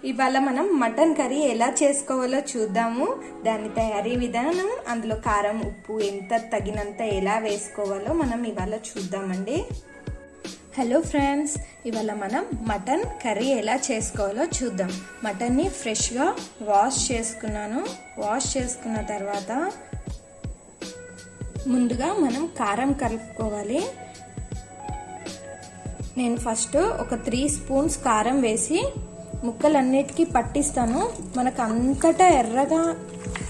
ఇవాళ మనం mutton curry ఎలా చేసుకోవాలో చూద్దాము. దాని తయారీ విధానం, అందులో కారం ఉప్పు ఎంత తగినంత ఎలా వేసుకోవాలో మనం ఇవాళ చూద్దామండి. హలో ఫ్రెండ్స్, ఇవాళ మనం మటన్ కర్రీ ఎలా చేసుకోవాలో చూద్దాం. మటన్ని ఫ్రెష్గా వాష్ చేసుకున్నాను. వాష్ చేసుకున్న తర్వాత ముందుగా మనం కారం కలుపుకోవాలి. నేను ఫస్ట్ ఒక 3 స్పూన్స్ కారం వేసి ముక్కలన్నిటికీ పట్టిస్తాను. మనకు అంతటా ఎర్రగా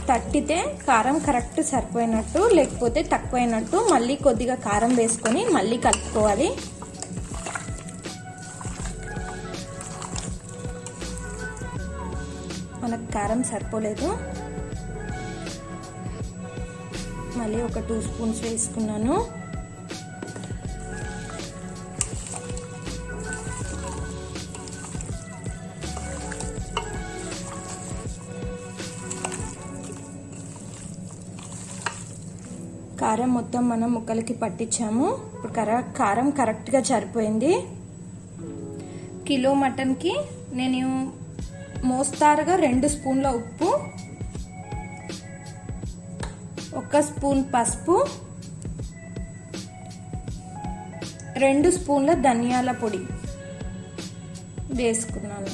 తట్టితే కారం కరెక్ట్ సరిపోయినట్టు, లేకపోతే తక్కువైనట్టు మళ్ళీ కొద్దిగా కారం వేసుకొని మళ్ళీ కలుపుకోవాలి. మనకు కారం సరిపోలేదు, మళ్ళీ ఒక 2 స్పూన్స్ వేసుకున్నాను. కారం మొత్తం మనం ముక్కలకి పట్టించాము. ఇప్పుడు కారం కరెక్ట్గా సరిపోయింది. కిలో మటన్కి నేను మోస్తారుగా 2 స్పూన్ల ఉప్పు, 1 స్పూన్ పసుపు, 2 స్పూన్ల ధనియాల పొడి వేసుకున్నాను.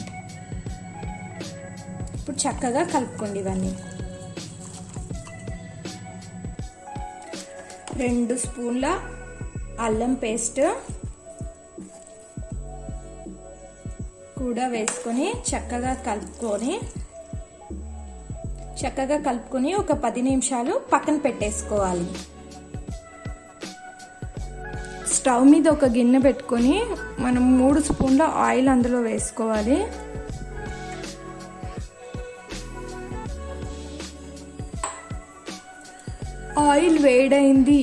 ఇప్పుడు చక్కగా కలుపుకోండి. ఇవన్నీ 2 స్పూన్ల అల్లం పేస్ట్ కూడా వేసుకొని చక్కగా కలుపుకొని ఒక 10 నిమిషాలు పక్కన పెట్టేసుకోవాలి. స్టవ్ మీద ఒక గిన్నె పెట్టుకొని మనం 3 స్పూన్ల ఆయిల్ అందులో వేసుకోవాలి. ఆయిల్ వేడైంది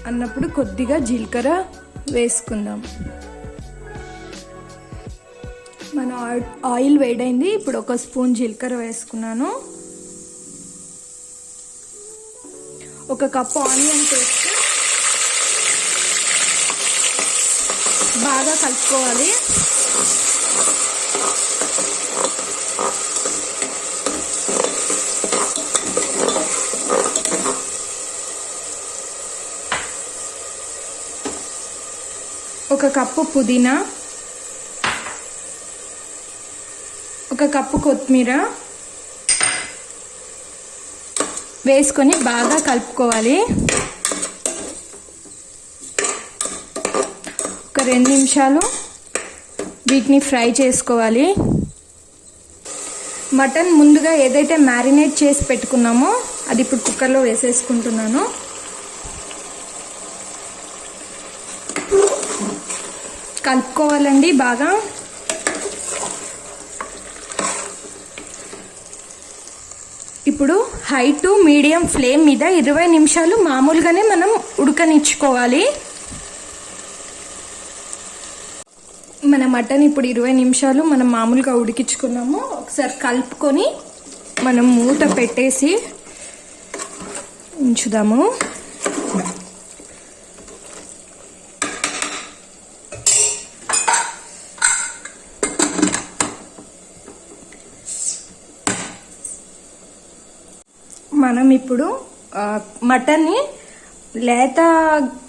అన్నప్పుడు కొద్దిగా జీలకర్ర వేసుకుందాం. మన ఆయిల్ వేడైంది. ఇప్పుడు 1 స్పూన్ జీలకర్ర వేసుకున్నాను. 1 కప్పు ఆనియన్ పేస్ట్ బాగా కలుపుకోవాలి. ఒక కప్పు పుదీనా, 1 కప్పు కొత్తిమీర వేసుకొని బాగా కలుపుకోవాలి. ఒక 2 నిమిషాలు వీటిని ఫ్రై చేసుకోవాలి. మటన్ ముందుగా ఏదైతే మ్యారినేట్ చేసి పెట్టుకున్నామో అది ఇప్పుడు కుక్కర్లో వేసేసుకుంటున్నాను. కలుపుకోవాలండి బాగా. ఇప్పుడు హై టు మీడియం ఫ్లేమ్ మీద 20 నిమిషాలు మామూలుగానే మనం ఉడకనిచ్చుకోవాలి. మన మటన్ ఇప్పుడు 20 నిమిషాలు మనం మామూలుగా ఉడికించుకున్నాము. ఒకసారి కలుపుకొని మనం మూత పెట్టేసి ఉంచుదాము. మనం ఇప్పుడు మటన్ని లేత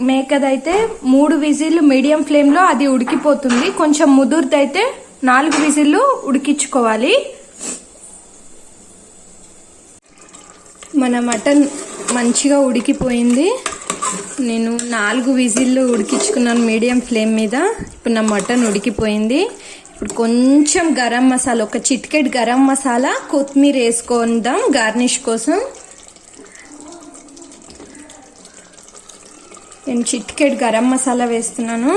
మేకదైతే 3 విజిల్లు మీడియం ఫ్లేమ్లో అది ఉడికిపోతుంది. కొంచెం ముదురుదైతే 4 విజిల్లు ఉడికించుకోవాలి. మన మటన్ మంచిగా ఉడికిపోయింది. నేను 4 విజిల్లు ఉడికించుకున్నాను మీడియం ఫ్లేమ్ మీద. ఇప్పుడు నా మటన్ ఉడికిపోయింది. ఇప్పుడు కొంచెం గరం మసాలా, ఒక చిటికెడు గరం మసాలా, కొత్తిమీర వేసుకుందాం గార్నిష్ కోసం. నేను చిటికెడు గరం మసాలా వేస్తున్నాను,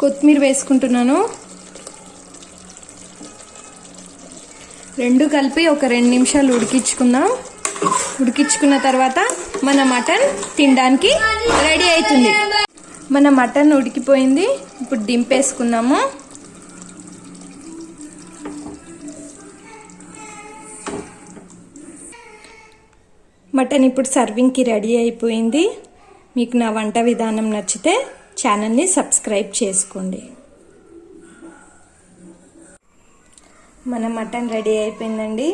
కొత్తిమీర వేసుకుంటున్నాను. 2 కలిపి ఒక 2 నిమిషాలు ఉడికించుకుందాం. ఉడికించుకున్న తర్వాత మన మటన్ తినడానికి రెడీ అవుతుంది. మన మటన్ ఉడికిపోయింది. ఇప్పుడు దింపేసుకుందాము. మటన్ ఇప్పుడు సర్వింగ్కి రెడీ అయిపోయింది. మీకు నా వంట విధానం నచ్చితే ఛానల్ని సబ్స్క్రైబ్ చేసుకోండి. మన మటన్ రెడీ అయిపోయిందండి.